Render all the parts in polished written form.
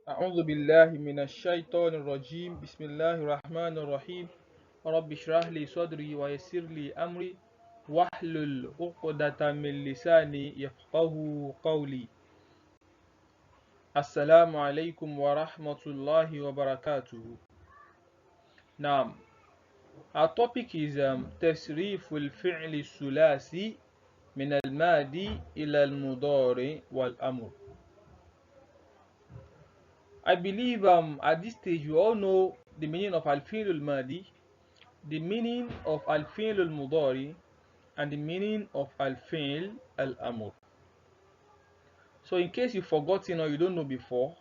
أعوذ بالله من الشيطان الرجيم بسم الله الرحمن الرحيم رب اشرح لي صدري ويسر لي أمري واحلل عقدة من لساني يفقه قولي. السلام عليكم ورحمة الله وبركاته. نعم. Our topic is تصريف الفعل الثلاثي من الماضي إلى المضارع والأمر. I believe at this stage you all know the meaning of al-fi'l al-madi, the meaning of al-fi'l al-mudari, and the meaning of al-fi'l al-amr. So in case you've forgotten or you don't know before,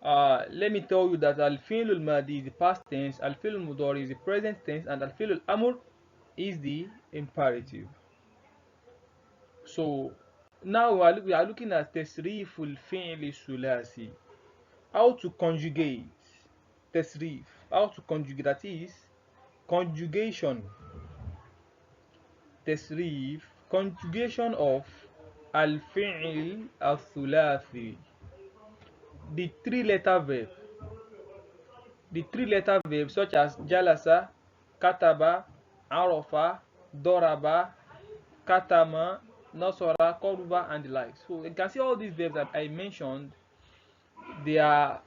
let me tell you that al-fi'l al-madi is the past tense, al-fi'l al-mudari is the present tense, and al-fi'l al-amr is the imperative. So now we are looking at tasrif al-fi'l sulasi, how to conjugate tasrif, how to conjugate, that is conjugation, tasrif, conjugation of al-fi'l al-thulathi, the three-letter verb such as jalasa, kataba, arafa, doraba, katama, nasara, koruba, and the like. So you can see all these verbs that I mentioned, they are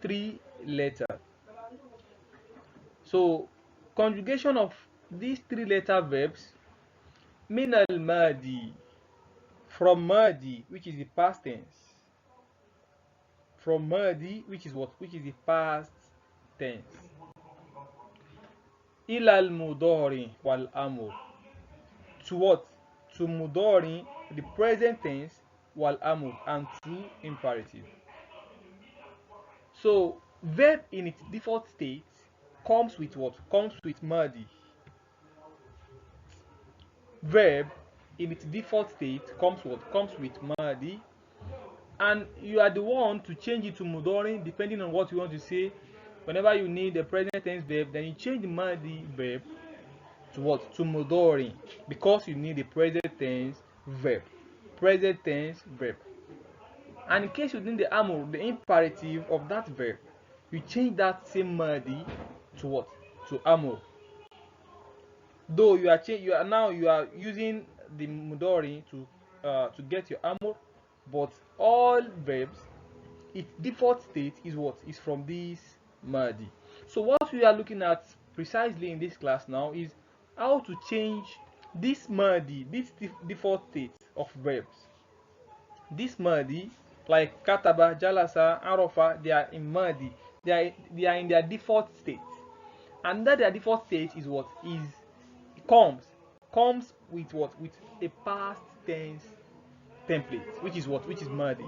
three letters. So conjugation of these three-letter verbs, min al-madi, from madi, which is the past tense, from madi, which is what, which is the past tense, ila al-mudari wal amr, to what, to mudari, the present tense, wal amr, and to imperative. So verb in its default state comes with what, comes with madi. Verb in its default state comes what, comes with madi, and you are the one to change it to mudari depending on what you want to say. Whenever you need a present tense verb, then you change the madi verb to what, to mudari, because you need a present tense verb. Present tense verb. And in case you need the amr, the imperative of that verb, you change that same madi to what, to amr. Though you are now using the mudari to get your amr, but all verbs, its default state is what, is from this madi. So what we are looking at precisely in this class now is how to change this madi, this default state of verbs. This madi, like kataba, jalasa, arafa, they are in madi, they are in their default state, and that their default state is what, is comes with what, with a past tense template, which is what, which is madi.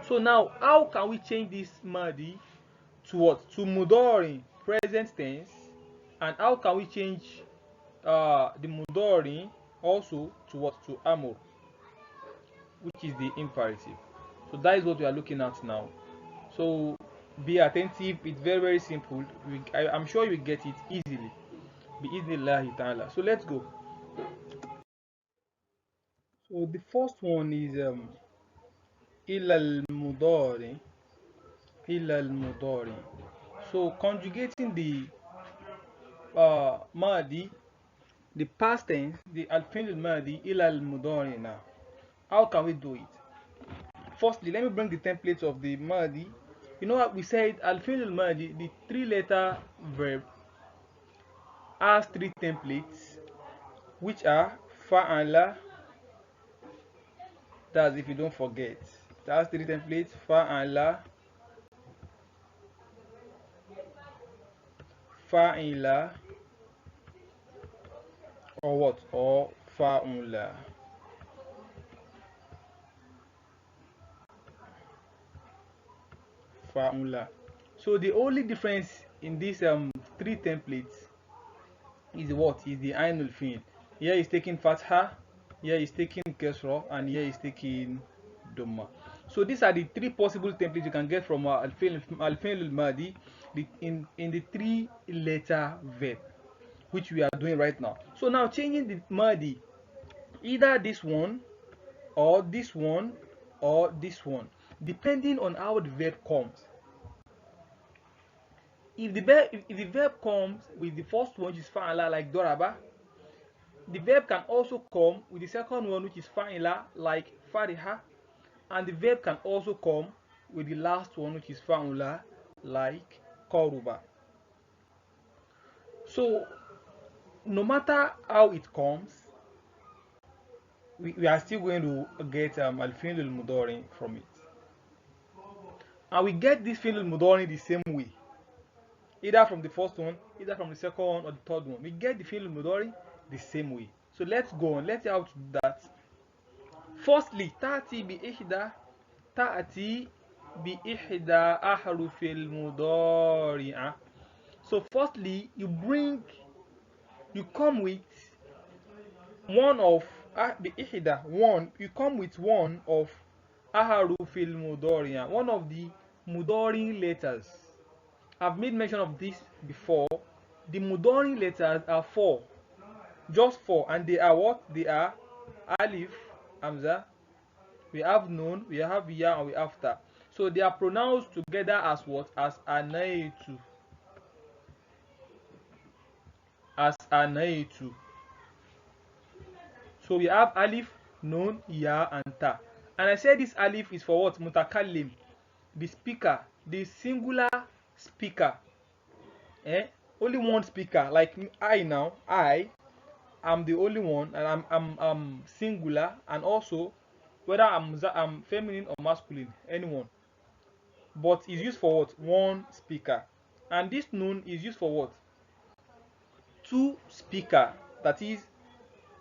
So now how can we change this madi to what, to mudori, present tense, and how can we change the mudori also to what, to amr, which is the imperative. So that is what we are looking at now. So be attentive, it's very, very simple. I'm sure you will get it easily. Bi-idhnillahi ta'ala. So let's go. So the first one is ilal mudari, ilal mudari. So conjugating the madi, the past tense, the al-fi'l al-madi ilal mudari. Now how can we do it? Firstly, let me bring the templates of the madi. You know what we said, al-fi'l al-madi, the three-letter verb, has three templates, which are fa'ala. That's if you don't forget. It has three templates: fa'ala, fa'ila, or what, or fa'ula. Fa'ula. So the only difference in these three templates is what, is the ainul fi'l. Here is taking fatha, here is taking kasra, and here is taking dhamma. So these are the three possible templates you can get from al-fi'l al-madi in the three-letter verb, which we are doing right now. So now changing the madi, either this one or this one or this one. depending on how the verb comes. If the verb comes with the first one, which is fa'ala, like doraba, the verb can also come with the second one, which is fa'ila, like fariha, and the verb can also come with the last one, which is fa'ula, like koruba. So no matter how it comes, we are still going to get al-fi'l al-mudari from it. And we get this fi'l al-mudari the same way, either from the first one, either from the second one, or the third one. We get the fi'l al-mudari the same way. So let's go on. Let's see how to do that. Firstly, ta'ati bi ihda ahrufil mudari'ah. So firstly, you come with one of you come with one of ahrufil mudari'ah, one of the Mudoorih letters. I've made mention of this before. The Mudoorih letters are four, just four, and they are what? They are alif, hamza, we have nun, we have ya, and we have ta. So they are pronounced together as what? As anaitu. As anaitu. So we have alif, nun, ya, and ta. And I said this alif is for what? Mutakallim, the speaker, the singular speaker. Only one speaker. Like I now, I am the only one, and I'm singular, and also whether I'm feminine or masculine, anyone. But it's used for what? One speaker. And this nun is used for what? Two speaker. That is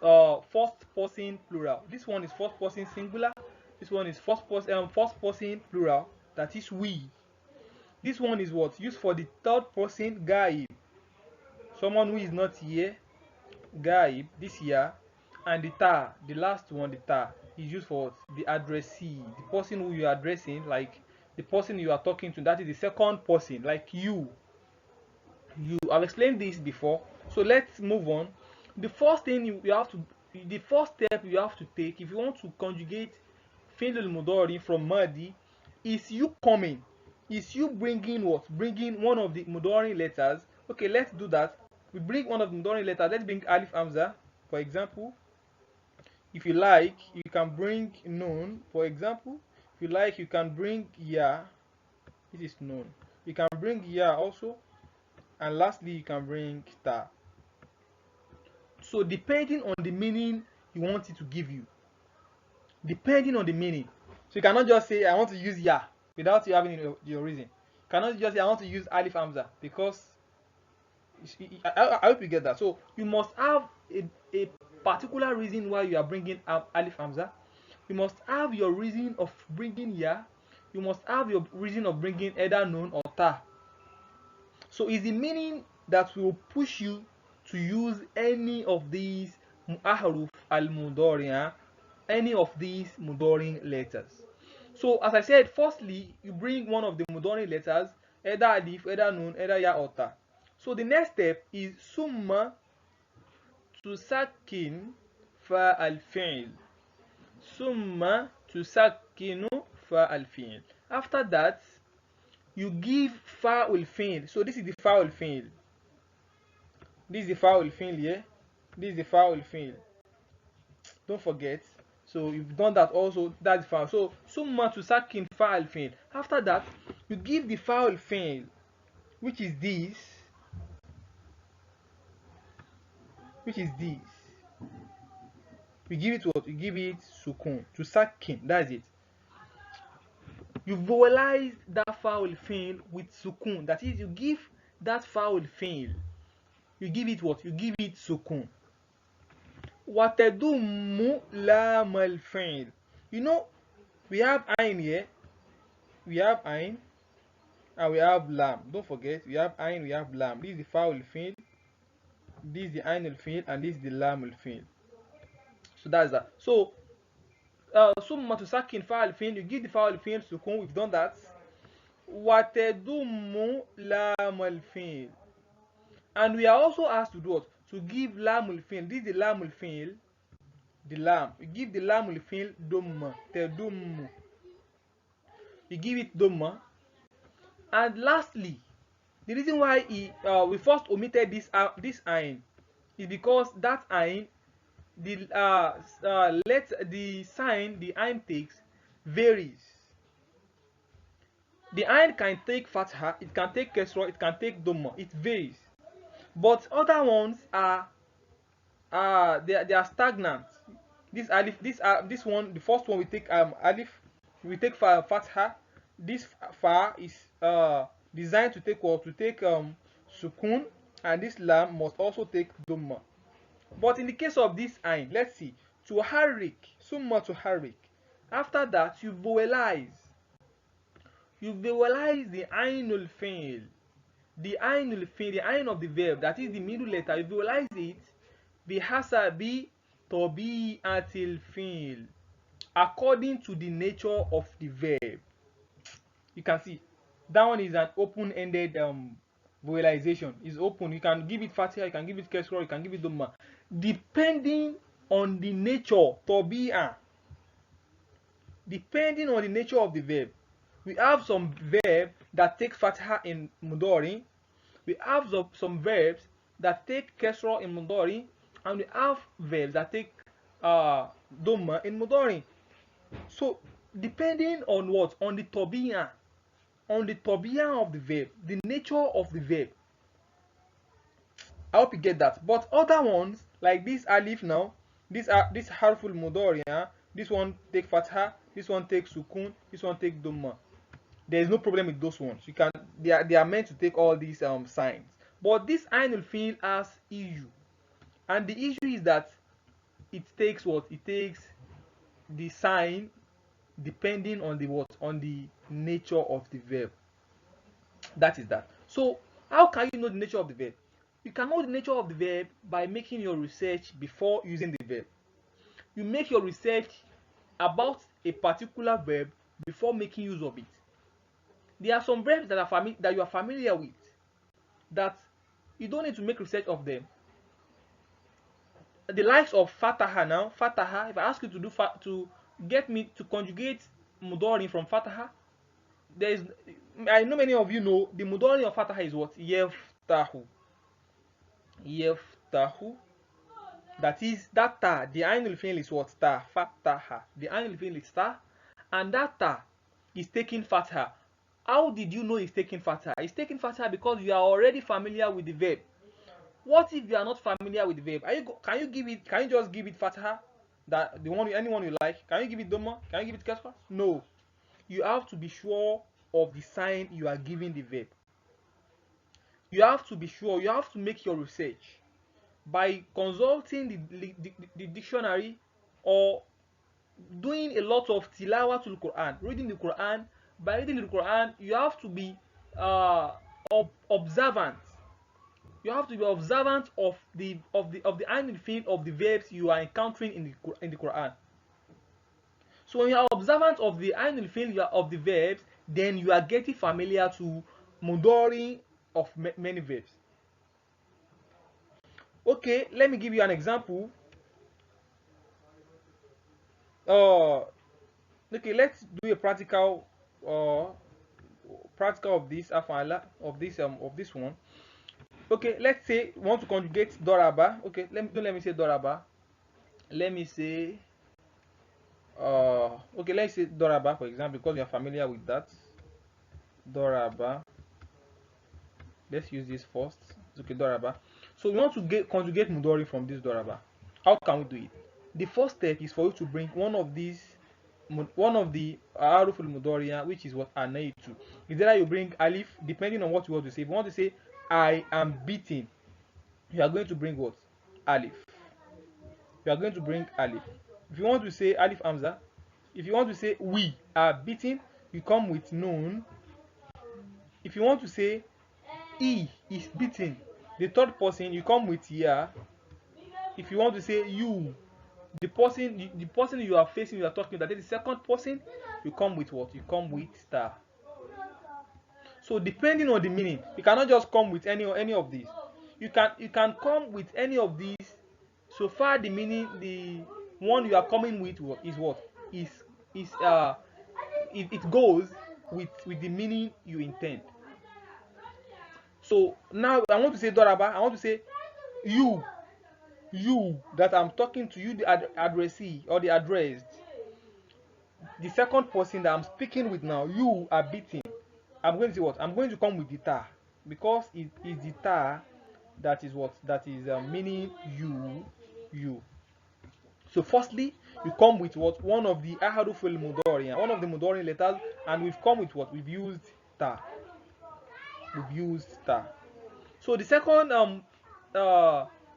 first person plural. This one is first person singular. This one is first person plural. That is we. This one is what? Used for the third person gaib. Someone who is not here. Gaib, this here. And the ta, the last one, the ta, is used for what? The addressee. The person who you are addressing, like the person you are talking to, that is the second person, like you. I've explained this before, so let's move on. The first thing the first step you have to take if you want to conjugate fi'l al-mudari from Moody is you bringing what? Bringing one of the Mudoorih letters. Okay, let's do that. We bring one of the Mudoorih letters. Let's bring alif hamza, for example. If you like, you can bring nun, for example. If you like, you can bring ya. This is nun. You can bring ya also. And lastly, you can bring ta. So depending on the meaning you want it to give you. Depending on the meaning. So you cannot just say, I want to use ya without you having your reason. You cannot just say, I want to use alif hamza, because I hope you get that. So you must have a particular reason why you are bringing alif hamza. You must have your reason of bringing ya. You must have your reason of bringing either nun or ta. So it's the meaning that will push you to use any of these ahruf al-mudari'ah, any of these Mudoorih letters. So as I said, firstly, you bring one of the Mudoorih letters, either alif, either nun, either ya or ta. So the next step is summa tusakin fa al-fi'l. Summa tusakkinu fa al-fi'l. After that, you give fa'ul fi'l. So this is the fa'ul fi'l. This is the fa'ul fi'l here. This is the fa'ul fi'l. Don't forget. So you've done that also. That's the fa'ul. So summa tusakin fa'al fi'l. After that, you give the fa'ul fi'l, which is this. We give it what? You give it sukun. Tusakin. That's it. You vowelize that fa'ul fi'l with sukun. That is, you give that fa'ul fi'l. You give it what? You give it sukun. وَتَدُمُّ لَامَ الْفِعْلِ. You know, we have ayn here. We have ayn and we have lam. Don't forget, we have ayn, we have lam. This is the fa'ul fi'l. This is the ayn al-fi'l, and this is the lam al-fi'l. So that's that. So summa tusakin fa'al fi'l. You give the fa'ul fi'l sukun. We've done that. وَتَدُمُّ لَامَ الْفِعْلِ. And we are also asked to do what? To give lamul fi'l. This is the lamul fi'l. The lam. You give the lamul fi'l dumma. Tadummu. you give it doma. And lastly, the reason why we first omitted this ain is because that ain, let the sign the ain takes varies. The ain can take fatha, it can take kesra, it can take doma, it varies. But other ones are they are stagnant. This alif, this one, the first one we take alif, we take fatha. This fa is designed to take what? To take sukun, and this lam must also take dhamma. But in the case of this ain, let's see, to harik, summa to harik. After that, you vowelize. You vowelize the ainul fi'l. The ainul fi'l, the ain of the verb, that is the middle letter, you vowelize it bihasabi tabi'atil fi'l, according to the nature of the verb. You can see that one is an open-ended vowelization. It's open. You can give it fatha, you can give it kesra, you can give it dhamma, depending on the nature, tabi'a, depending on the nature of the verb. We have some verb that take fatha in Mudoorih. We have some verbs that take kesra in Mudoorih, and we have verbs that take dhamma in Mudoorih. So depending on what? On the tabi'a, on the tabi'a of the verb, the nature of the verb. I hope you get that. But other ones, like this alif now, this harful Mudoorih, this one take fatha, this one take sukun, this one take dhamma. There is no problem with those ones. You can, they are meant to take all these signs. But this ainul fi'l has issue, and the issue is that it takes what? It takes the sign depending on the what? On the nature of the verb. That is that. So how can you know the nature of the verb? You can know the nature of the verb by making your research before using the verb. You make your research about a particular verb before making use of it. There are some verbs that you are familiar with, that you don't need to make research of them. The likes of fataha now, fataha, if I ask you to get me to conjugate Mudoorih from fataha, I know many of you know the Mudoorih of fataha is what? Yeftahu. Yeftahu. That is, that ta, the ainul fi'l is what? Ta, fataha. The ainul fi'l is ta, and that ta is taking fatha. How did you know it's taking fatha? It's taking fatha because you are already familiar with the verb. What if you are not familiar with the verb? Can you just give it fatha? That the one, anyone you like? Can you give it dhamma? Can you give it kasra? No. You have to be sure of the sign you are giving the verb. You have to be sure. You have to make your research by consulting the dictionary, or doing a lot of tilawa to the Quran, reading the Quran. By reading the Quran, you have to be observant. You have to be observant of the ainul fi'l of the verbs you are encountering in the Quran. So when you are observant of the ainul fi'l of the verbs, then you are getting familiar to Mudoorih of many verbs. Okay, let me give you an example. Okay, let's do a practical of this afala of this one. Okay, let's say we want to conjugate doraba. Okay, let me say doraba. Let me say okay, let's say doraba, for example, because we are familiar with that. Doraba. Let's use this first. Okay, doraba. So we want to conjugate Mudoorih from this doraba. How can we do it? The first step is for you to bring one of the haruful Mudoorih, which is what anaitu. Is either you bring alif, depending on what you want to say. If you want to say I am beaten, you are going to bring what? Alif. You are going to bring alif. If you want to say alif hamza, if you want to say we are beaten, you come with noon. If you want to say he is beaten, the third person, you come with ya. If you want to say you, the person you are facing, you are talking, that is the second person, you come with what? You come with star. So depending on the meaning, you cannot just come with any of these. You can come with any of these, so far the meaning, the one you are coming with is what? It goes with the meaning you intend. So now I want to say Doraba, I want to say you, that I'm talking to, you, the addressee or the addressed, the second person that I'm speaking with now, you are beating. I'm going to say what? I'm going to come with the ta, because it is the ta that is what? That is meaning you. So firstly, you come with what? One of the ahaduful Mudoorih, one of the Mudoorih letters, and we've come with what? We've used ta. So the second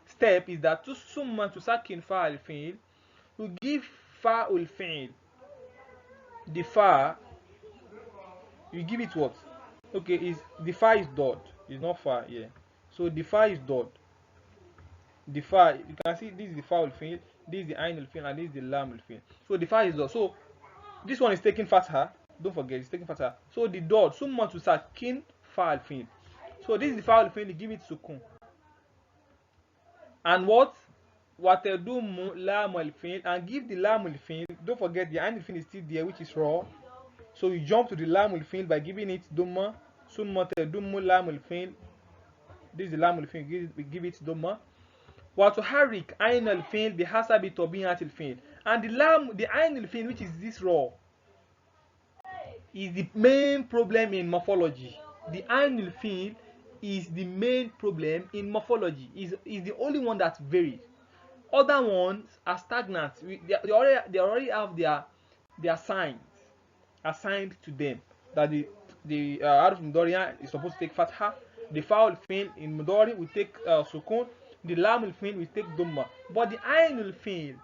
step is that to summa to sakin fa'al fi'l, to give fa'ul fi'l, the fa, you give it what? Okay, is the fa is dot. It's not fa here. So the fa is dot. The fa, you can see this is the fa'ul fi'l, this is the ainul fi'l, and this is the lamul fi'l. So the fa is dot. So this one is taking fatha. Don't forget, it's taking fatha. So the dot, summa to sakin fa'al fi'l. So this is the fa'ul fi'l, give it sukun. And what? Watedumu lam al fi'l, and give the lam al fi'l. Don't forget the ainul fi'l is still there, which is raw. So you jump to the lam al fi'l by giving it dumma. Summa tedumu lam al fi'l. This is the lam al fi'l, give it dumma. Watuharik ain al fi'l bihasabi tabi'at al fi'l. And the ain al fi'l, which is this raw, is the main problem in morphology. The ain al fi'l is the main problem in morphology. Is the only one that varies. Other ones are stagnant. They already have their signs assigned to them. That the harf Mudoorih is supposed to take fatha. The fa'ul fi'l in Mudoorih will take sukun. The lam fi'l will take dhamma. But the ainul fi'l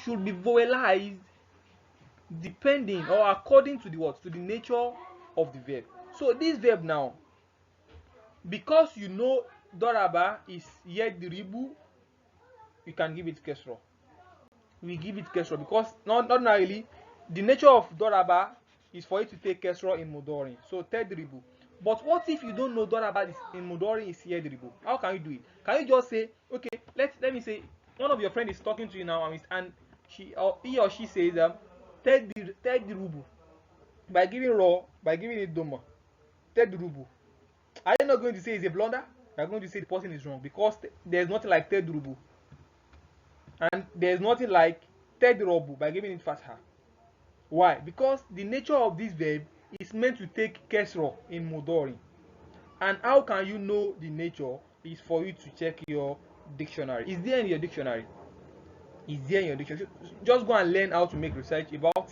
should be vowelized depending or according to the what? To the nature of the verb. So this verb now, because you know Doraba is yedribu, you can give it kesra. We give it kesra because not ordinarily the nature of Doraba is for it to take kesra in Mudoorih. So tedribu. But what if you don't know Doraba is in Mudoorih is yedribu? How can you do it? Can you just say, okay, let me say one of your friends is talking to you now and he or she says tedribu by giving it doma. Tedrubu. Are you not going to say it's a blunder? You are going to say the person is wrong because there's nothing like tedrubu. And there's nothing like tedrobu by giving it fatha. Why? Because the nature of this verb is meant to take kesra in Mudoorih. And how can you know the nature? Is for you to check your dictionary. Is there in your dictionary? Just go and learn how to make research about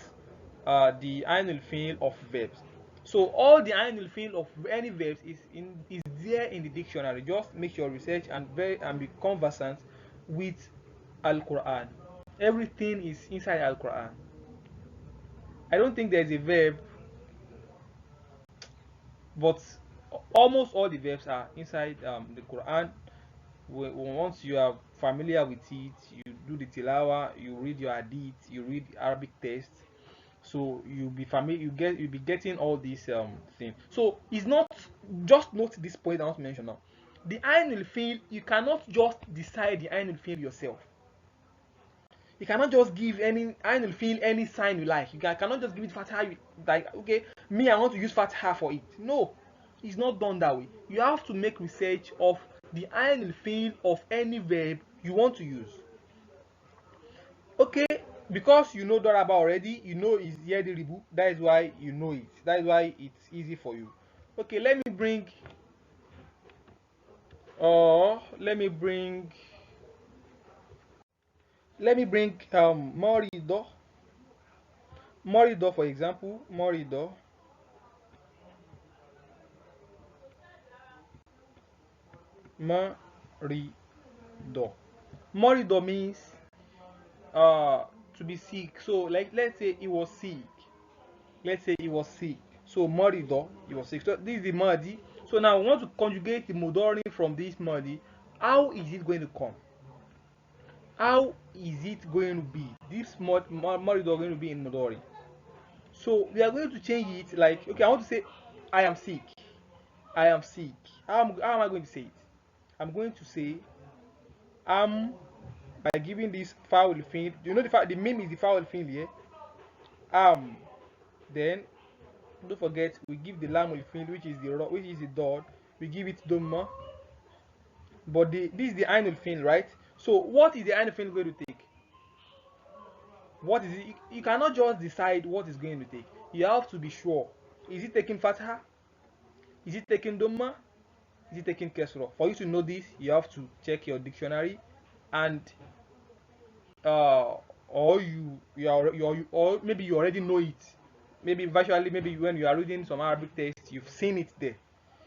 the ainul fi'l of verbs. So all the ainul fi'l of any verbs is there in the dictionary. Just make your research and be conversant with Al-Quran. Everything is inside Al-Quran. I don't think there's a verb, but almost all the verbs are inside the Quran. Once you are familiar with it, you do the tilawa, you read your hadith, you read Arabic text, so you'll be familiar. You'll be getting all these things. So it's not, just note this point I want to mention now. The ainul fi'l, you cannot just decide the ainul fi'l yourself. You cannot just give any ainul fi'l any sign you like. You cannot just give it fatha. Like, okay, me, I want to use fatha for it. No, it's not done that way. You have to make research of the ainul fi'l of any verb you want to use. Okay, because you know Doraba already, you know it's yediribu. That is why you know it. That is why it's easy for you. Okay, let me bring Morido. Morido, for example, Morido. Morido means to be sick. So like let's say he was sick. So Morido, he was sick. So this is the Madi. So now we want to conjugate the Mudoorih from this Madi. How is it going to come? How is it going to be? This Morido going to be in Mudoorih. So we are going to change it like, okay, I want to say I am sick. How am I going to say it? I'm going to say by giving this foul fi'l. You know the meme is the foul fi'l here. am. Then don't forget we give the lam field, which is the dot, we give it doma. But this is the ainul field, right? So what is the ainul field going to take? What is it? You cannot just decide what is going to take. You have to be sure. Is it taking fatha? Is it taking doma? Is it taking kesra? For you to know this, you have to check your dictionary, and uh, or maybe you already know it. Maybe virtually, maybe when you are reading some Arabic text, you've seen it there.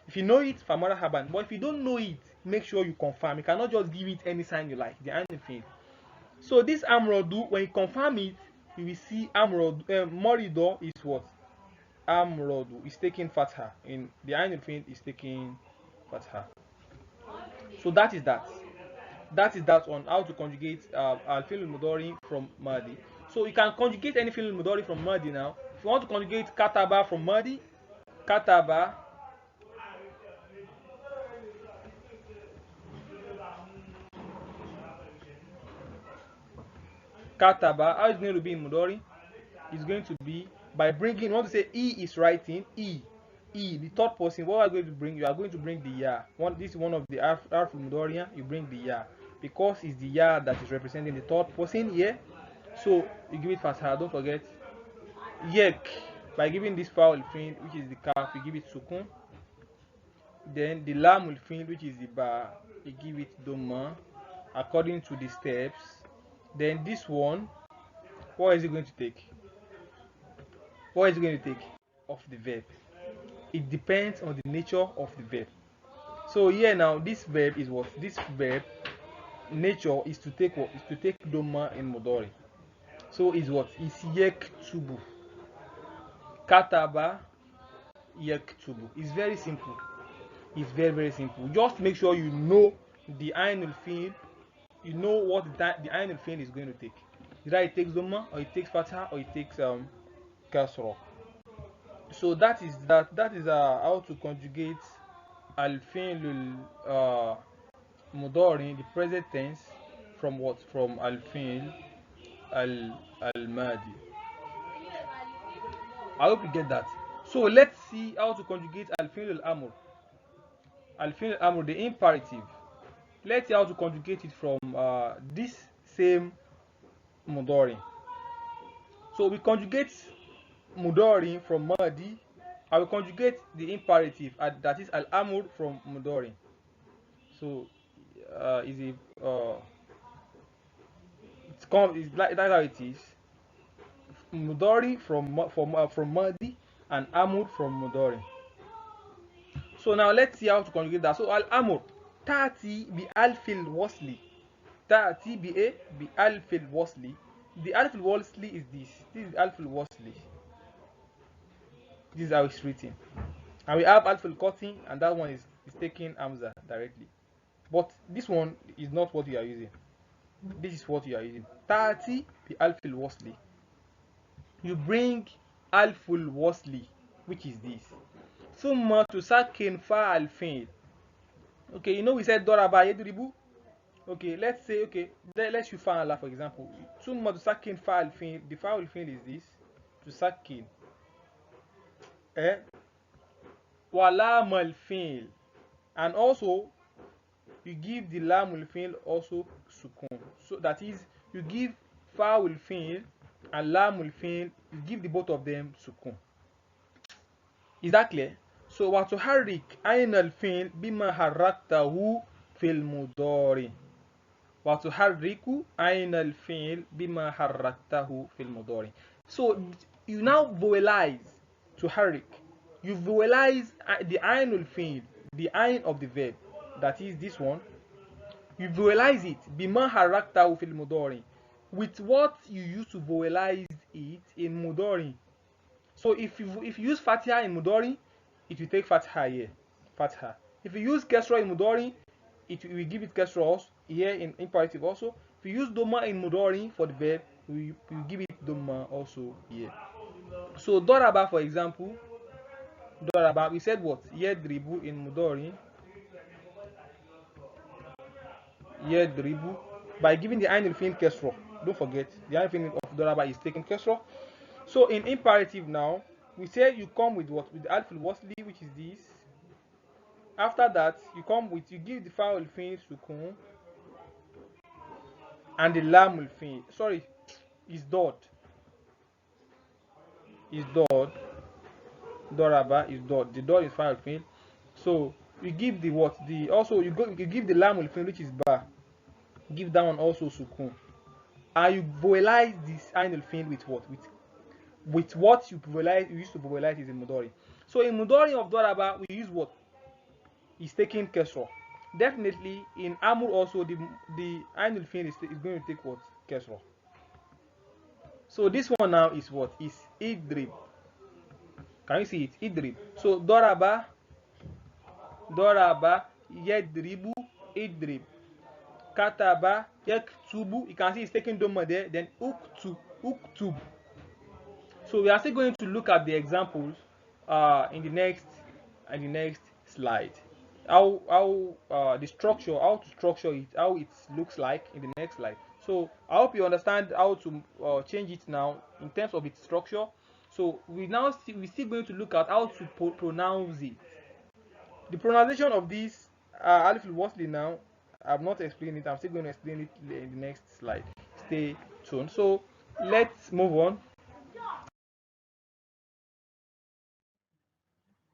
If you know it, famara haban. But if you don't know it, make sure you confirm. You cannot just give it any sign you like. The ainul field. So this amrodu, when you confirm it, you will see amrodu. Morido is what? Amrodu is taking fatha. In the ainul field is taking fatha. So that is that. That is that on how to conjugate al-fi'l al-mudari from Madi. So you can conjugate any fi'l al-mudari from Madi now. If you want to conjugate kataba from Madi, kataba, kataba, how is it going to be in Mudori? It's going to be by bringing, you want to say E is writing, E, the third person, what are you going to bring? You are going to bring the ya. This is one of the harf Mudoria, you bring the ya. Because it's the ya that is representing the third person here. So you give it fatha, don't forget. Yek, by giving this foul fin, which is the kaf, you give it sukun. Then the lam will fin, which is the ba, you give it doma, according to the steps. Then this one, what is it going to take? What is it going to take? Of the verb. It depends on the nature of the verb. So here now, this verb is what? This verb nature is to take what? Is to take doma in Mudoorih. So is what? Is yaktubu. Kataba yaktubu. It's very simple. It's very, very simple. Just make sure you know the ainul fi'l. You know what the ainul fi'l is going to take. Either it takes doma, or it takes fatha, or it takes kasra. So that is how to conjugate al-fi'l Mudoorih, the present tense, from what? From al-fi'l al-madi. I hope you get that. So let's see how to conjugate al-fi'l al-amr. Al-fi'l al-amr, the imperative. Let's see how to conjugate it from this same Mudoorih. So we conjugate Mudoorih from Madi. I will conjugate the imperative, that is al-amr, from Mudoorih. So is it it's like that's how it is. Mudoorih from Madi and Amr from Mudoorih. So now let's see how to conjugate that. So al-amr tati bi alfil wasli. Tati bi alfil wasli. The alfil wasli is this. This is alfil wasli. This is how it's written. And we have alfil cutting, and that one is taking Hamza directly. But this one is not what you are using. This is what you are using. Tati bi alfil wasli. You bring alful wasli, which is this. Thumma tusakin fa'al fi'l. Okay, you know we said daraba yadribu. Okay, let's say, okay, let's use fa'ala for example. Thumma tusakin fa'al fi'l. The fa'al fi'l is this. Tusakin. Wa lam al fi'l. And also you give the lam al fi'l also sukun. So that is, you give fa'al fi'l and lam al fi'l, you give the both of them sukun. Is that clear? So وتحرك عين الفعل بما حركته في المضارع. وتحرك عين الفعل بما حركته في المضارع. So you now vowelize تحرك. You vowelize the ain al-fi'l, the ain of the verb, that is this one. You vowelize it بما حركته في المضارع, with what you use to vowelize it in Mudoorih. So if you use fatha in Mudoorih, it will take fatha here, fatha. If you use kesra in Mudoorih, it will give it kesra also here in imperative also. If you use doma in Mudoorih for the verb, we give it doma also here. So doraba, for example, doraba, we said what? Yedribu in Mudoorih. Yedribu, by giving the ain al-fi'l kesra. Don't forget, the ain al-fi'l of doraba is taking kesra. So in imperative now, we say you come with what? With alif al-wasli, which is this. After that, you give the fa'ul fi'l sukun and the lam fi'l. Sorry, is dot. Is dot. Doraba is dot. The dot is fa'ul fi'l. So you give the what? You give the lam fi'l, which is ba. Give that one also sukun. And you vowelize this ainul fi'l with what? With what you used to vowelize is in Mudoorih. So in Mudoorih of Doraba, we use what? Is taking kesra. Definitely in Amur also the ainul fi'l is going to take what? Kesra. So this one now is what? Is idrib. Can you see it? Idrib. So doraba yadribu idrib. Kataba yaktubu. You can see it's taking doma there. Then uktub. So we are still going to look at the examples in the next slide. How the structure, how to structure it, how it looks like in the next slide. So I hope you understand how to change it now in terms of its structure. So we're still going to look at how to pronounce it. The pronunciation of this alif al-wasli now, I've not explained it. I'm still going to explain it in the next slide. Stay tuned. So let's move on.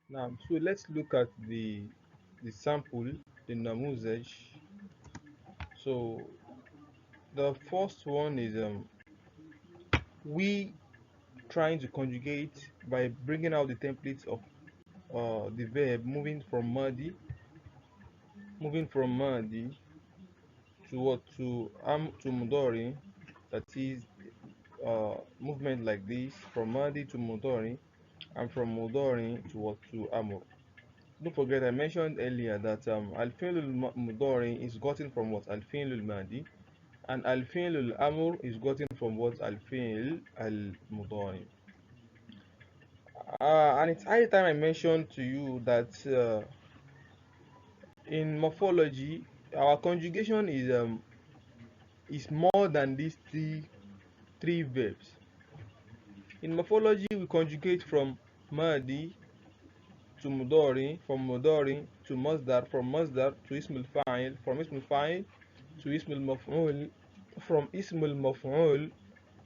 Now, so let's look at the sample, the namuzaj. So the first one is we trying to conjugate by bringing out the templates of the verb moving from Madi to what to Mudoorih, that is movement like this from Madi to Mudoorih, and from Mudoorih to what to Amr. Don't forget I mentioned earlier that al-fi'l al-Mudoorih is gotten from what? Al-fi'l al-Madi, and al-fi'l al-Amr is gotten from what? Al-fi'l al-Mudoorih. And it's high time I mentioned to you that in morphology, our conjugation is more than these three verbs. In morphology, we conjugate from Madi to Mudoorih, from Mudoorih to Masdar, from Masdar to Ism al-Fa'il, from Ism al-Fa'il to Ism al-Maf'ul, from Ism al-Maf'ul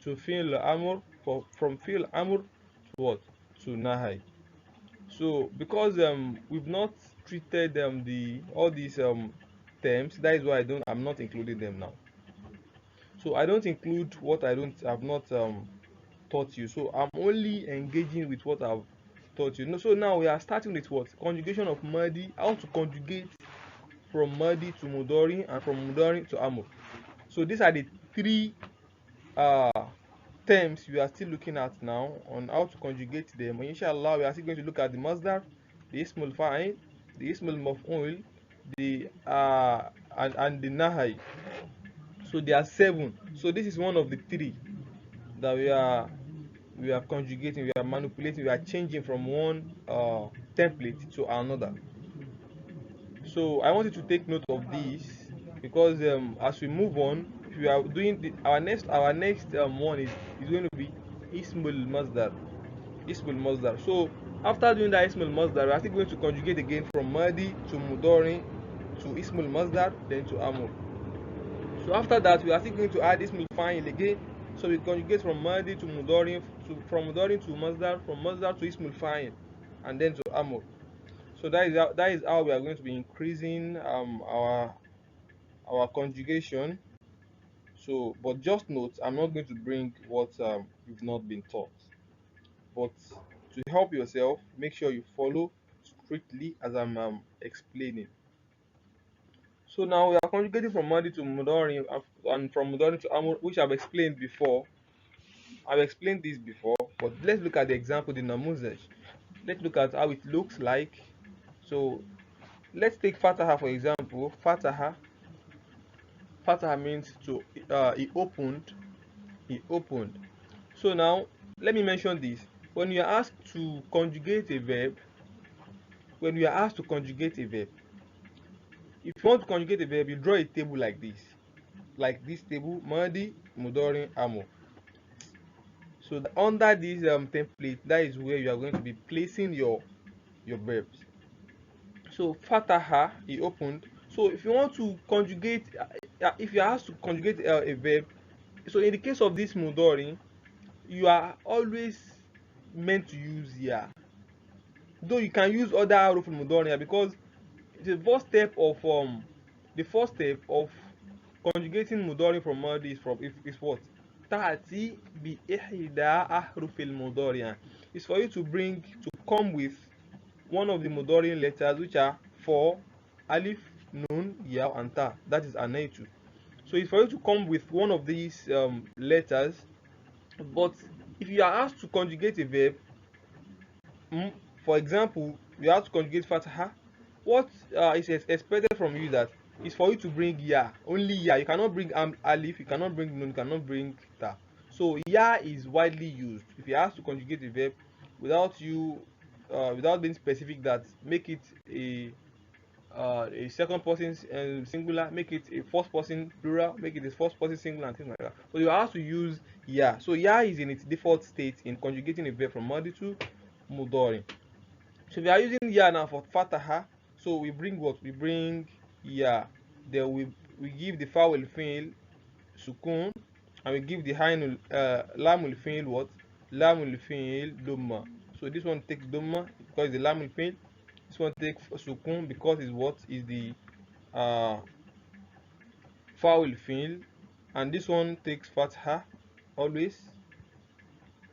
to Fi'l al-Amr, from Fi'l al-Amr to what? To Nahay. So because we've not treated all these terms, that is why I'm not including them now. So I don't include what I've not taught you. So I'm only engaging with what I've taught you. So now we are starting with what? Conjugation of Madi, how to conjugate from Madi to Mudoorih and from Mudoorih to Amr. So these are the three uh, terms we are still looking at now on how to conjugate them. Inshallah, we are still going to look at the Masdar, the Ism al-Fa'il, the Ism al-Maf'ul, the and the Nahay. So there are 7. So this is one of the 3 that we are conjugating, we are manipulating, we are changing from one template to another. So I want you to take note of this because as we move on, if we are doing our next one is going to be Ismul Masdar. Ismul Masdar. So after doing that Ismul Masdar, we are still going to conjugate again from Madi to Mudoorih to Ismul Masdar, then to Amr. So after that, we are still going to add Ismul Fa'il again. So we conjugate from Madi to Mudoorih, from Mudoorih to Masdar, from Masdar to Ismul Fa'il, and then to Amr. So that is how we are going to be increasing our conjugation. So, but just note, I'm not going to bring what you've not been taught. But to help yourself, make sure you follow strictly as I'm explaining. So now we are conjugating from Madi to Mudoorih and from Mudoorih to Amr, which I've explained before. I've explained this before, but let's look at the example, the Namuzaj. Let's look at how it looks like. So let's take Fataha for example. Fataha means to he opened. He opened. So now let me mention this. When you are asked to conjugate a verb, when you are asked to conjugate a verb, if you want to conjugate a verb, you draw a table like this table: Madi, Mudoorih, Amr. So under this template, that is where you are going to be placing your verbs. So fataha, he opened. So if you want to conjugate, if you are asked to conjugate a verb, so in the case of this Mudoorih, you are always meant to use ya. Though you can use other haruf Mudoorih because the first step of conjugating Mudoorih from Moody is what? Ta'ati bi ihda ahrufil Mudoorih. It's for you to come with one of the Mudoorih letters, which are four: alif, nun, ya, and ta. That is anaitu. So it's for you to come with one of these letters. But if you are asked to conjugate a verb, for example, you have to conjugate fataha, what is expected from you that is for you to bring ya, only ya. You cannot bring alif, you cannot bring nun, you cannot bring ta. So ya is widely used if you ask to conjugate a verb without being specific, that make it a second person singular, make it a first person plural, make it a first person singular, and things like that. So you have to use ya. So ya is in its default state in conjugating a verb from Moody to Mudoorih. So we are using ya now for fataha. So we bring what? We bring ya. Then we give the foul fi'l sukun, and we give the lamul fi'l what? Lamul fi'l dhamma. So this one takes dhamma because it's the lamul fi'l. This one takes sukun because it's what is the foul fi'l, and this one takes fatha always.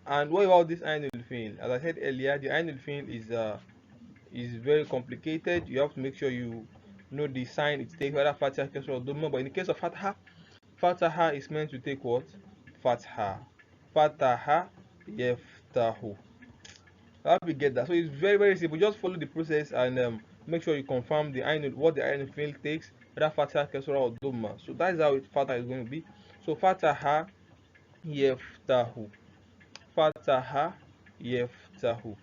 And what about this ainul fi'l? As I said earlier, the ainul fi'l is very complicated. You have to make sure you know the sign it takes, whether fatha, kasra, or dhamma. But in the case of fatha, fataha is meant to take what? Fatha. Fataha yaftahu. I hope you get that. So it's very, very simple. Just follow the process and make sure you confirm what the ainul fi'l takes, whether fatha, kasra, or dhamma. So that is how fatha is going to be. So fataha yaftahu. Fataha yaftahu.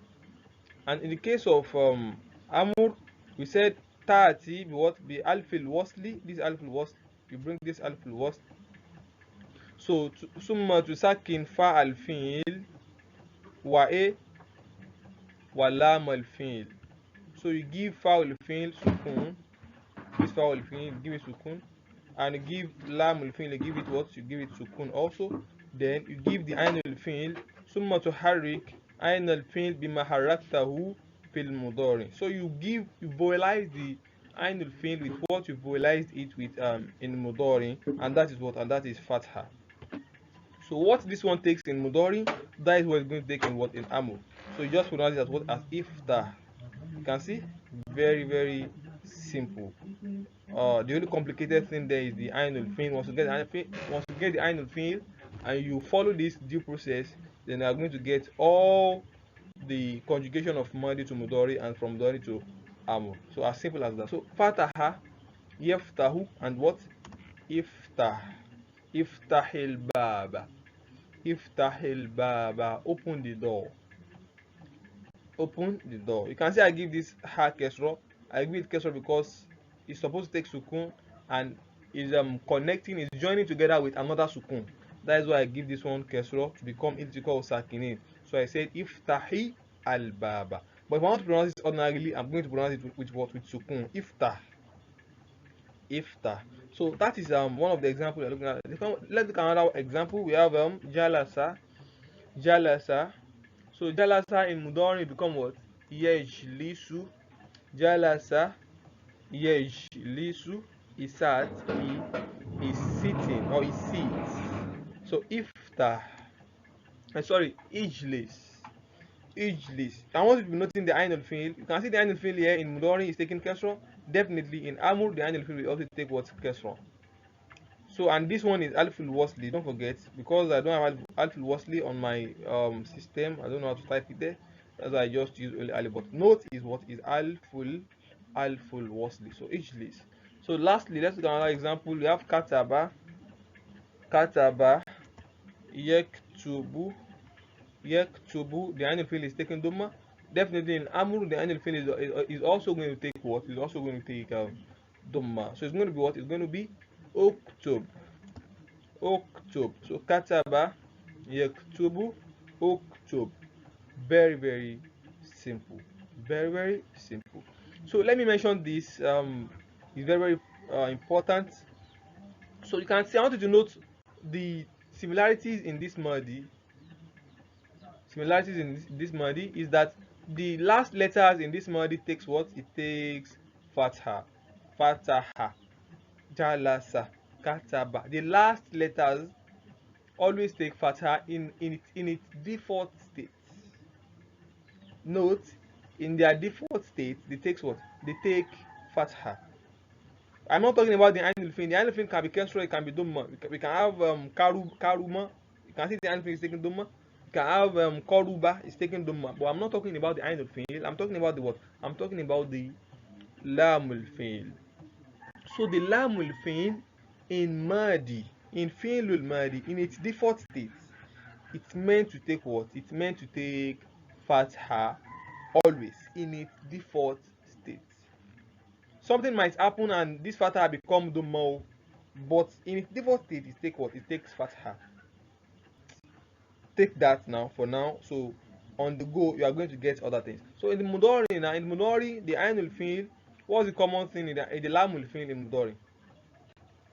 And in the case of amur, we said ta'ati be what? Be alfil wasli. This alfil wasli, you bring this alfil wasli. So summa tusakin fa alfil wa lam alfil. So you give fa alfil sukun. This fa alfil, give it sukun, and you give lam alfil, you give it what? You give it sukun also. Then you give the ain alfil. Summa tuharrik ain alfil bima haraktahu fil Mudoorih. So you vowelize the ainul fi'l with what you vowelized it with in Mudoorih, and that is what? And that is fatha. So what this one takes in Mudoorih, that is what it's going to take in what? In amur. So you just pronounce it as what? As iftah. You can see, very, very simple. The only complicated thing there is the ainul fi'l. Once you get the ainul fi'l and you follow this due process, then you are going to get all the conjugation of Moody to Mudoorih and from Mudoorih to amur. So as simple as that. So fataha yaftahu, and what? Iftah. Iftahil baba. Iftahil baba. Open the door. Open the door. You can see I give this ha kesro. I give it kesro because it's supposed to take sukun and is connecting, is joining together with another sukun. That is why I give this one kesro to become iltiqa sakinin. So I said iftahi al baba. But if I want to pronounce it ordinarily, I'm going to pronounce it with what? With sukun. Iftah. Iftah. So that is one of the examples we're looking at. Let's look at another example. We have jalasa. Jalasa. So jalasa in Mudoorih become what? Yejlisu. Jalasa yejlisu. He sat. He is sitting or he sits. So iftah. Sorry, ijlis. Ijlis. I want you to be noting the ainul fi'l. You can see the ainul fi'l here in Mudoorih is taking kasra. Definitely in amur the ainul fi'l will also take what? Kasra. So and this one is alfil wasli. Don't forget, because I don't have alfil wasli on my system. I don't know how to type it there. That's why I just use only alif. But note is what is alful wasli. So ijlis. So lastly, let's look at another example. We have kataba. Kataba yaktubu. Yaktubu. The ainul fi'l is taking dhamma. Definitely in amur the ainul fi'l is also going to take what? Is also going to take dhamma. So it's going to be what? It's going to be uktub. Uktub. So kataba yaktubu October. Very, very simple. Very, very simple. So let me mention this. It's very, very important. So you can see, I want you to note the similarities in this Moody. Similarities in this Moody is that the last letters in this Moody takes what? It takes fatha, fataha, jalasa, kataba. The last letters always take fatha in its default state. Note, in their default state, they take what? They take fatha. I'm not talking about the anil fin. The anil fin can be kesra, it can be dhamma. We can have karuma. You can see the anil fin is taking dhamma. You can have koruba is taking dhamma. But I'm not talking about the anil fin. I'm talking about the what? I'm talking about the lamul fin. So the lamul fin in Madi, in fi'lul Madi, in its default state, it's meant to take what? It's meant to take fatha always in its default state. Something might happen and this fatha become dhamma, but in its default state it takes what? It takes fatha. Take that now for now. So on the go you are going to get other things. So in the Mudoorih now, in the Mudoorih, the ainul fi'l, what's the common thing in the lamul fi'l in Mudoorih?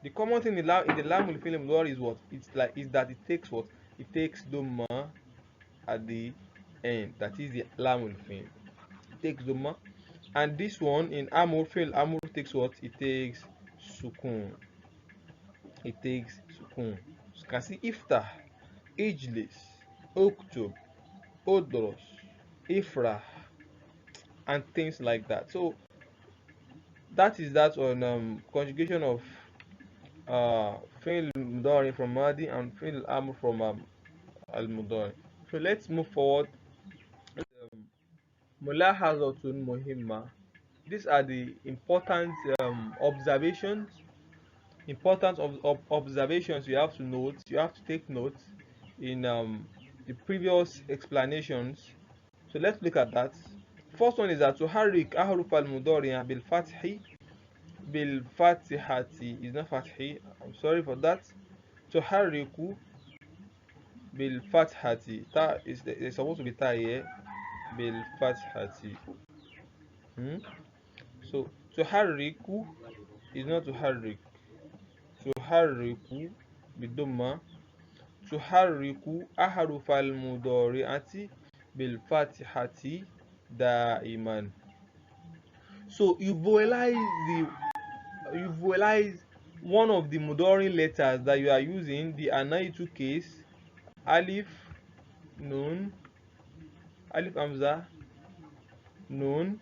The common thing in the lamul fi'l in Mudoorih is what? Is that it takes what? It takes dhamma at the end. That is the lamul fi'l. It takes dhamma. And this one in amur fi'l amur takes what? It takes sukun. It takes sukun. So you can see iftah, ijlis, uktub, odros, ifrah, and things like that. So that is that on conjugation of fi'l mudari from madi and fi'l amr from al mudari. So let's move forward. Mulahazatun muhimma. These are the important observations, observations you have to note. You have to take notes in the previous explanations. So let's look at that. First one is that tuharrik ahruf al mudari'a bil fathi bil fatihati is not fathi. I'm sorry for that. Tuharriku bil fathati. Ta is there's supposed to be ta here. Bil fathati. So tuharriku is not tuharrik. Tuharriku bidumma. Tuharriku ahruf al mudari'ati bil fatihati daiman. So you vowelize one of the Mudoorih letters that you are using, the Anaitu case, Alif, Nun, Alif Hamza, Nun,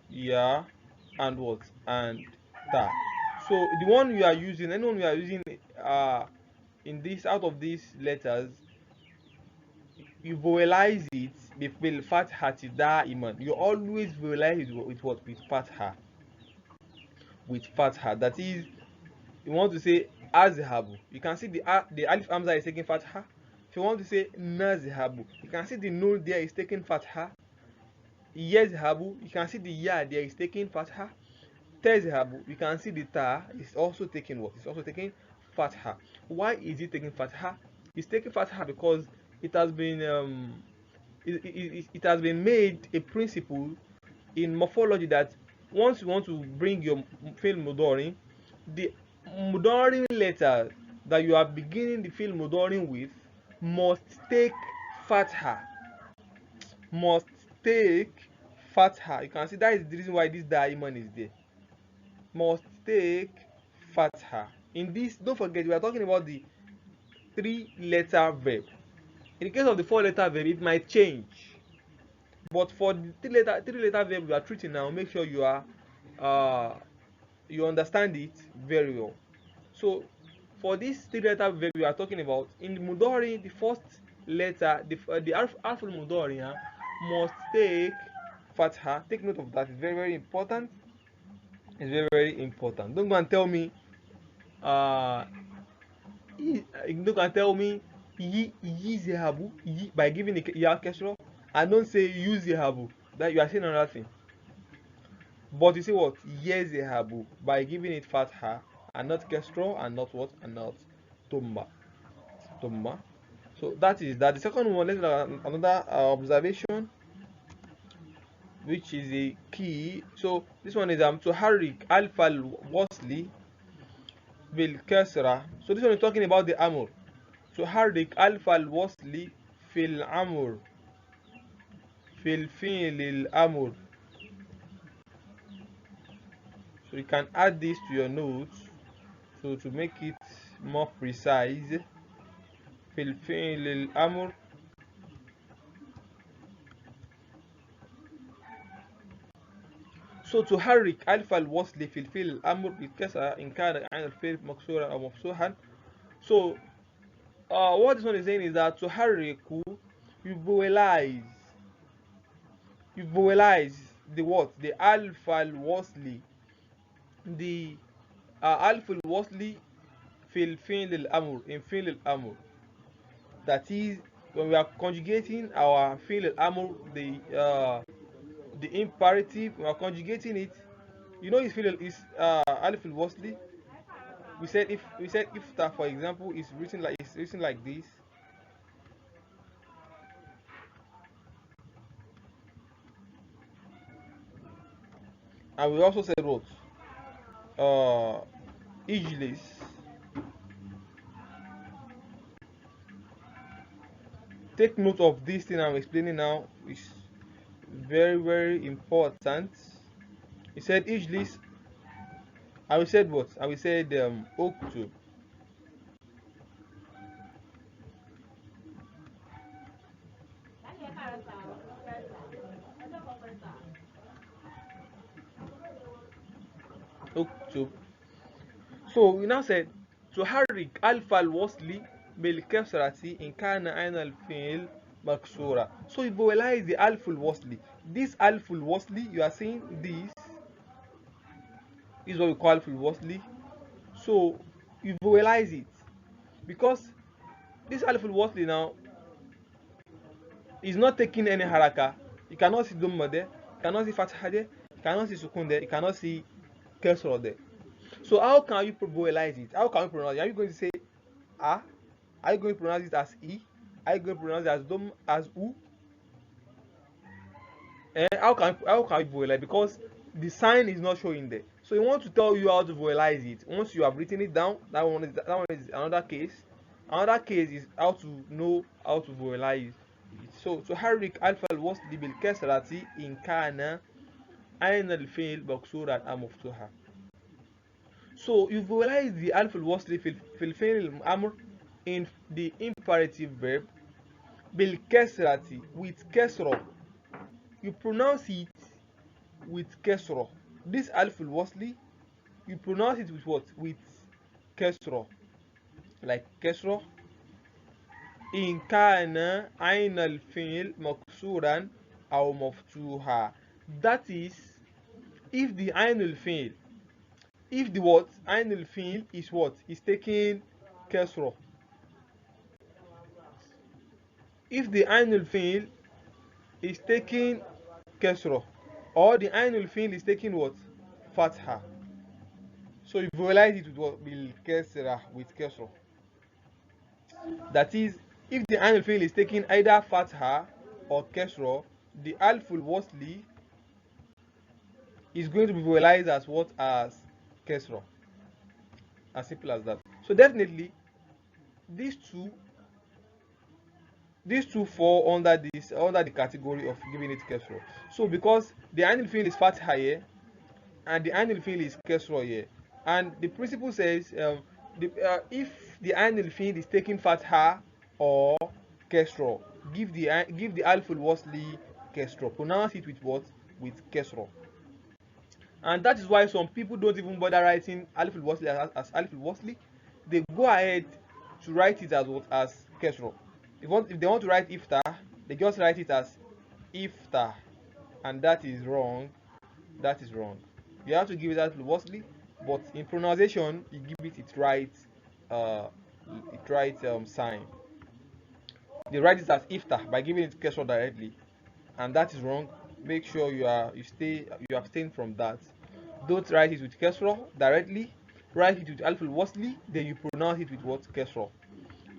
Ya, and what? And Ta. So the one you are using, anyone you are using in this, out of these letters, you vowelize it bil fathati da'iman. You always vowelize it with what? With fatha. With fatha. That is, you want to say azhabu, you can see the alif hamza is taking fatha. If you want to say nazhabu, you can see the nun there is taking fatha. Yazhabu, you can see the ya there is taking fatha. Tezhabu, you can see the ta is also taking what? It's also taking fatha. Why is it taking fatha? It's taking fatha because it has been it has been made a principle in morphology that once you want to bring your fi'l mudari, the mudari letter that you are beginning the fi'l mudari with must take fatha. Must take fatha. You can see that is the reason why this diamond is there. Must take fatha. In this, don't forget we are talking about the 3-letter verb. In the case of the 4-letter verb, it might change. But for the three letter verb we are treating now, make sure you understand it very well. So for this 3-letter verb we are talking about, in the Mudoorih, the first letter, the alpha Mudoorih must take fatha. Take note of that. It's very, very important. It's very, very important. Don't go and tell me uh don't go and tell me yi zehabu by giving a ya kesro, and don't say use zehabu, that you are saying another thing. But you say what? Yezehabu by giving it fatha and not kesro and not what? And not tumma. Tumma. So that is that. The second one, let's look at another observation, which is a key. So this one is to harrik alpha wasli bil kasra. So this one is talking about the amur. To harrik alpha wasli fil amur fil fi'l al amur. So you can add this to your notes. So to make it more precise, fil fi'l al amur. So تحرك ألف الوصل في الفعل الأمر بالكسرة إن كان عن الفعل مكسورا أو مفتوحا. So what this one is saying is that تحرك, you vowelize the what? The alpha الوصل, the alpha الوصل في الفعل الأمر, in فعل الأمر. That is, when we are conjugating our fi'l al-amr, the imperative, we are conjugating it. You know, his fi'l is alif al-wasli. We said iftar, for example, is written like this. And we also said what? Ijlis. Take note of this thing I'm explaining now. Is very, very important. He said Ijlis. And we said what? And we said Oktu. Oktu. So we now said تحرك ألف الوصل بالكسرة إن كان عين الفعل مكسورة. So you vowelize the ألف الوصل. This ألف الوصل, you are saying this is what we call ألف الوصل. So you vowelize it because this ألف الوصل now is not taking any haraka. You cannot see dhamma there, you cannot see fatha there, you cannot see sukun there, you cannot see kasra there. So how can you vowelize it? How can you pronounce it? Are you going to say a? Are you going to pronounce it as e? Are you going to pronounce it as dom, as u? And how can you vowelize? Because the sign is not showing there. So he wants to tell you how to vowelize it. Once you have written it down, that one is another case. Another case is how to know how to vowelize it. So تحرك ألف الوصل بالكسرة إن كان عين الفعل مكسورا أو مفتوحا. So you vowelize the ألف الوصل في الفعل الأمر in the imperative verb بالكسرة, with كسرة. You pronounce it with كسرة. This ألف الوصل, you pronounce it with what? With كسرة. Like كسرة. إن كان عين الفعل مكسورا أو مفتوحا. That is, if the عين الفعل, if the what? عين الفعل is what? Is taking كسرة. If the عين الفعل is taking كسرة, or the عين الفعل is taking what? Fatha. So you vowelize it with what? بالكسرة, with كسرة. That is, if the عين الفعل is taking either Fatha or كسرة, the ألف الوصل is going to be vowelized as what? As كسرة. As simple as that. So definitely these two fall under the category of giving it kesro. So because the anil field is fatha here and the anil field is kesro here, and the principle says if the anil field is taking fatha or kesro, give the alful wasli kesro, pronounce it with what? With kesro. And that is why some people don't even bother writing alful wasli as alful wasli. They go ahead to write it as what? As kesro. If they want to write iftar, they just write it as iftar, and that is wrong. That is wrong. You have to give it that wasli, but in pronunciation you give it its right sign. They write it as iftar by giving it kesra directly, and that is wrong. Make sure you abstain from that. Don't write it with kesra directly. Write it with alful wasli, then you pronounce it with what? Kesra.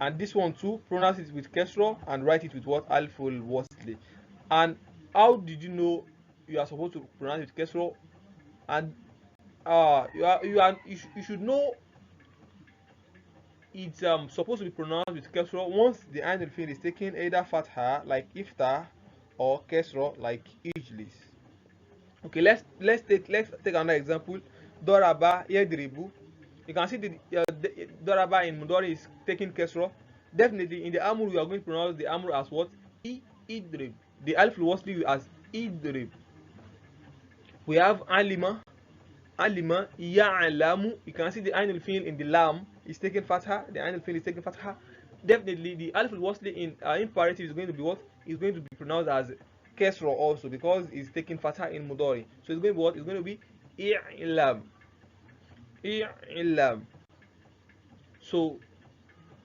And this one too, pronounce it with kesra and write it with what? Alful wasli. And how did you know you are supposed to pronounce it with kesra? And you should know it's supposed to be pronounced with kesra once the ain field is taken either fatha like iftar or kesra like ijlis. Okay, let's take another example. Doraba yedribu. You can see the doraba in Mudoorih is taking kesra. Definitely in the amur we are going to pronounce the amur as what? Idrib. The alif wasli as idrib. We have alima. Alima ya'lamu. You can see the ainul fi'l in the lam is taking fatha. The ainul fi'l is taking fatha. Definitely the alif wasli in imperative is going to be what? Is going to be pronounced as kesra also because it's taking fatha in Mudoorih. So it's going to be what? It's going to be i'lam. I'lam. So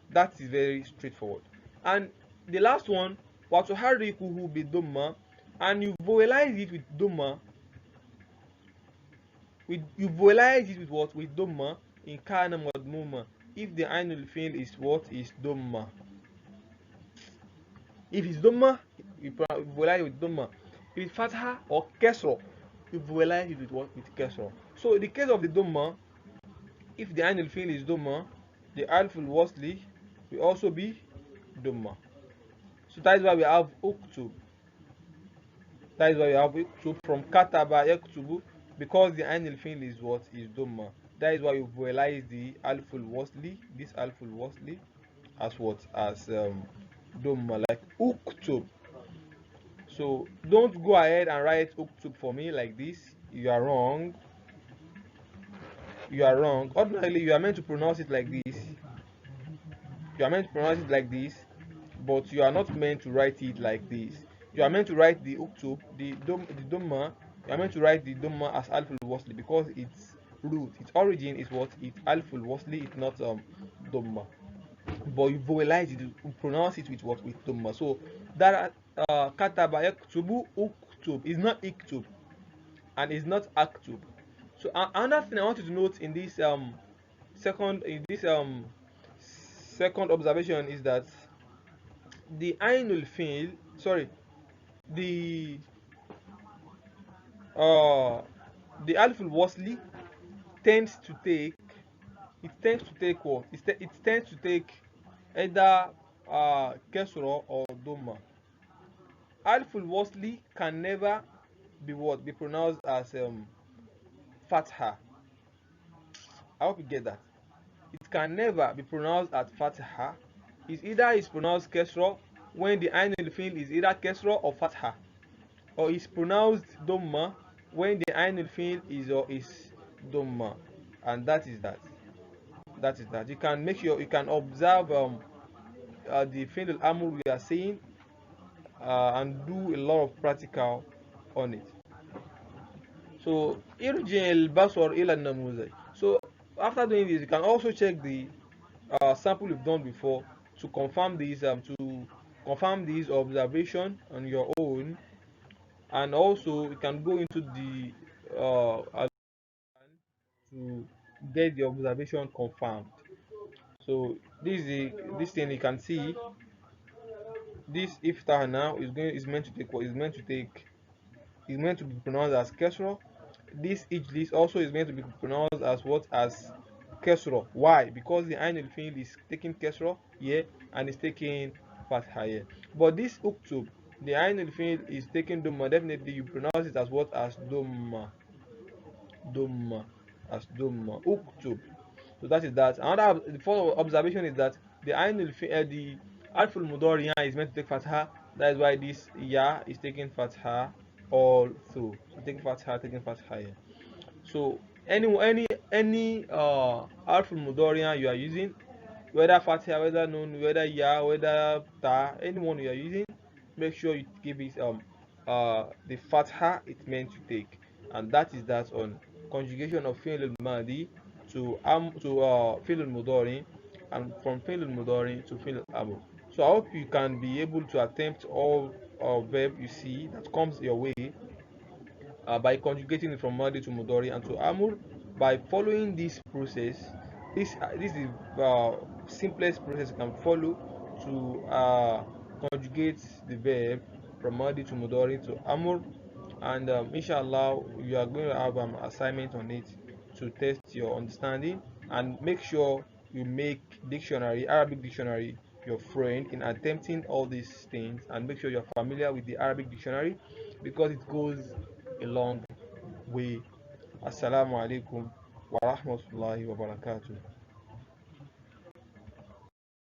that is very straightforward. And the last one, watuharrikuhu bidumma, and you vowelize it with dumma. You vowelize it with what? With dumma in kana madmuma. If the ainul fi'l is what? Is dumma. If it's dumma, you vowelize it with dumma. If it's fatha or kesra, you vowelize it with what? With kesra. So in the case of the dumma, if the ainul fi'l is dumma, the alful wasli will also be dumma. So that is why we have uktub. That is why we have uktub from kataba yaktubu, because the ainul fi'l is what? Is dumma. That is why you vowelize the alful wasli, this alful wasli, as what? As dumma, like uktub. So don't go ahead and write uktub for me like this. You are wrong. You are wrong. Ordinarily, you are meant to pronounce it like this. You are meant to pronounce it like this, but you are not meant to write it like this. You are meant to write the uktub, the dhamma. You are meant to write the dhamma as alful wasli because its root, its origin is what? It's alful wasli. It's not dhamma. But you vowelize it, you pronounce it with what? With dhamma. So that kataba yaktubu uktub is not iktub and is not aktub. So another thing I want you to note in this second observation is that the ainul fi'l, sorry, the uh the alful wasli tends to take, what? It tends to take either kesra or dhamma. Alful wasli can never be what? Be pronounced as fatha. I hope you get that. It can never be pronounced as fatha. It's either is pronounced kesra when the ainul fi'l is either kesra or fatha, or is pronounced dhamma when the ainul fi'l is dhamma, and that is that. That is that. You can make sure you can observe the fi'l al-amr we are saying and do a lot of practical on it. So irji al-basar ila namuzaj. So after doing this, you can also check the sample you've done before to confirm these observation on your own, and also you can go into the to get the observation confirmed. So this thing you can see, this iftar now is meant to take what is meant to be pronounced as kesra. This ijlis also is meant to be pronounced as what? As kesra. Why? Because the ainul fi'l is taking kesra here and is taking fatha here. But this uktub, the ainul fi'l is taking dhamma. Definitely you pronounce it as what? As dhamma. Dhamma. As dhamma. Uktub. So that is that. Another the fourth observation is that the the alful Mudoorih is meant to take fatha. That is why this ya is taking fatha all through. So taking fatha here. So any alful Mudoorih you are using, whether fatha, whether nun, whether ya, whether ta, anyone you are using, make sure you give it the fatha it's meant to take, and that is that on conjugation of fi'l al-madi to fi'l al-mudari, and from fi'l al-mudari to fi'l al-amr. So I hope you can be able to attempt all verb you see that comes your way by conjugating it from madi to mudari and to amr by following this process. This is simplest process you can follow to conjugate the verb from Moody to Mudoorih to Amur. And inshallah, you are going to have an assignment on it to test your understanding, and make sure you make Arabic dictionary your friend in attempting all these things, and make sure you're familiar with the Arabic dictionary because it goes a long way. Assalamu alaikum wa rahmatullahi wa barakatuh.